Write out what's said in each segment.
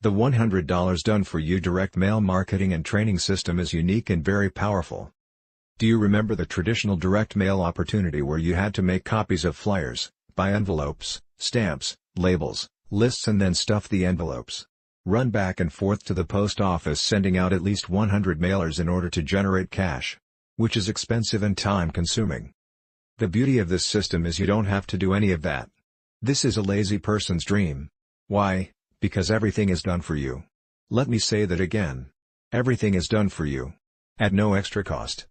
The $100 done for you direct mail marketing and training system is unique and very powerful. Do you remember the traditional direct mail opportunity where you had to make copies of flyers, buy envelopes, stamps, labels, lists and then stuff the envelopes? Run back and forth to the post office sending out at least 100 mailers in order to generate cash, which is expensive and time-consuming. The beauty of this system is you don't have to do any of that. This is a lazy person's dream. Why? Because everything is done for you. Let me say that again. Everything is done for you. At no extra cost.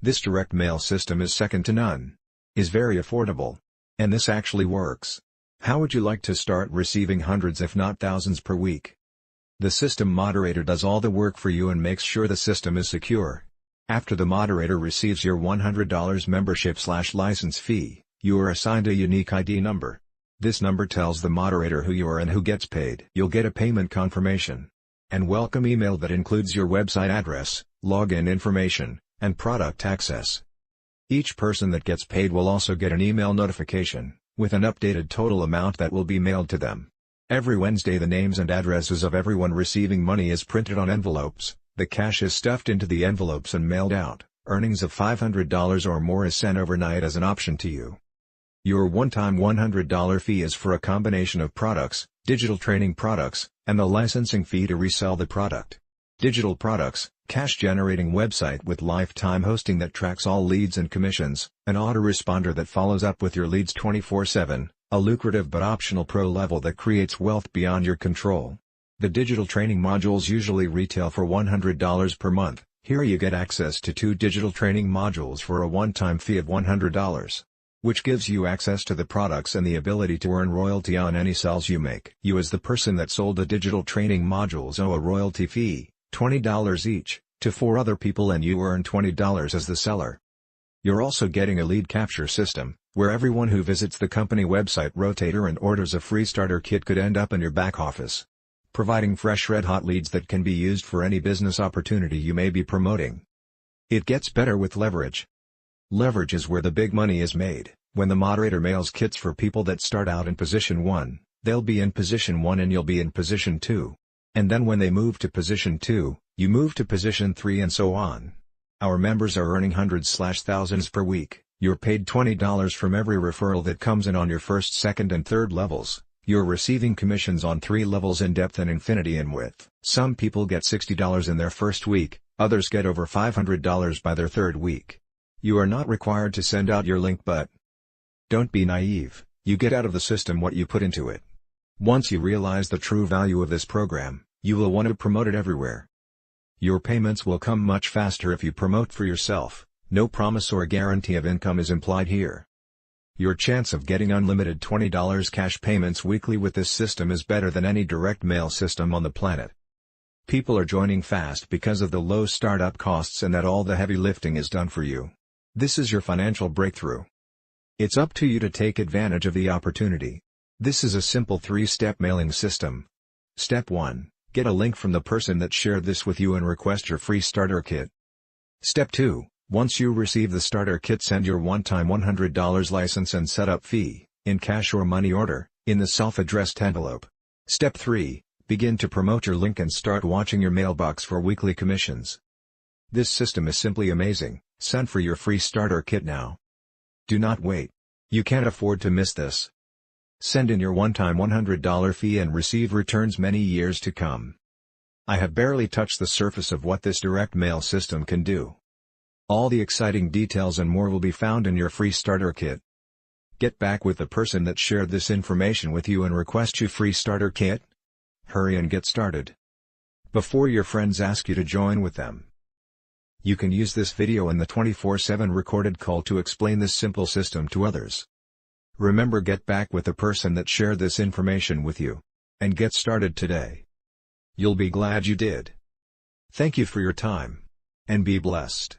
This direct mail system is second to none. Is very affordable. And this actually works. How would you like to start receiving hundreds if not thousands per week? The system moderator does all the work for you and makes sure the system is secure. After the moderator receives your $100 membership/license fee, you are assigned a unique ID number. This number tells the moderator who you are and who gets paid. You'll get a payment confirmation and welcome email that includes your website address, login information, and product access. Each person that gets paid will also get an email notification with an updated total amount that will be mailed to them. Every Wednesday the names and addresses of everyone receiving money is printed on envelopes, the cash is stuffed into the envelopes and mailed out. Earnings of $500 or more is sent overnight as an option to you. Your one-time $100 fee is for a combination of products, digital training products, and the licensing fee to resell the product. Digital products, cash-generating website with lifetime hosting that tracks all leads and commissions, an autoresponder that follows up with your leads 24/7, a lucrative but optional pro level that creates wealth beyond your control. The digital training modules usually retail for $100 per month. Here you get access to 2 digital training modules for a one-time fee of $100, which gives you access to the products and the ability to earn royalty on any sales you make. You as the person that sold the digital training modules owe a royalty fee, $20 each, to 4 other people and you earn $20 as the seller. You're also getting a lead capture system, where everyone who visits the company website Rotator and orders a free starter kit could end up in your back office, providing fresh red-hot leads that can be used for any business opportunity you may be promoting. It gets better with leverage. Leverage is where the big money is made. When the moderator mails kits for people that start out in position 1, they'll be in position 1 and you'll be in position 2. And then when they move to position 2, you move to position 3 and so on. Our members are earning hundreds/thousands per week. You're paid $20 from every referral that comes in on your first, second and third levels. You're receiving commissions on 3 levels in depth and infinity in width. Some people get $60 in their first week, others get over $500 by their third week. You are not required to send out your link, but don't be naive, you get out of the system what you put into it. Once you realize the true value of this program, you will want to promote it everywhere. Your payments will come much faster if you promote for yourself. No promise or guarantee of income is implied here. Your chance of getting unlimited $20 cash payments weekly with this system is better than any direct mail system on the planet. People are joining fast because of the low startup costs and that all the heavy lifting is done for you. This is your financial breakthrough. It's up to you to take advantage of the opportunity. This is a simple 3-step mailing system. Step 1. Get a link from the person that shared this with you and request your free starter kit. Step 2. Once you receive the starter kit, send your one-time $100 license and setup fee, in cash or money order, in the self-addressed envelope. Step 3. Begin to promote your link and start watching your mailbox for weekly commissions. This system is simply amazing. Send for your free starter kit now. Do not wait. You can't afford to miss this. Send in your one-time $100 fee and receive returns many years to come. I have barely touched the surface of what this direct mail system can do. All the exciting details and more will be found in your free starter kit. Get back with the person that shared this information with you and request your free starter kit. Hurry and get started before your friends ask you to join with them. You can use this video and the 24/7 recorded call to explain this simple system to others. Remember, get back with the person that shared this information with you. And get started today. You'll be glad you did. Thank you for your time. And be blessed.